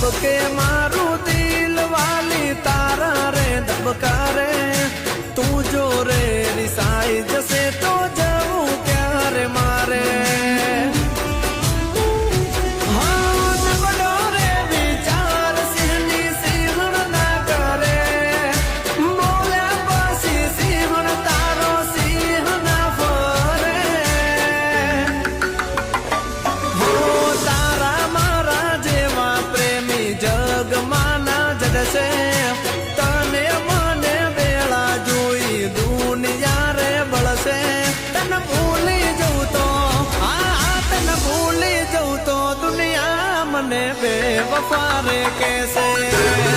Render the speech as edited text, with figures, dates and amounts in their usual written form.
ધબકે મારું દિલ વાલી તારા રે ધબકારે તું જો રે રિસાઈ જશે તો જવું ક્યારે મારે તને મને વેળા જોઈ દુનિયા રે બળશે તને ભૂલી જવું તો તને ભૂલી જવું તો દુનિયા મને બેવફા રે કહેશે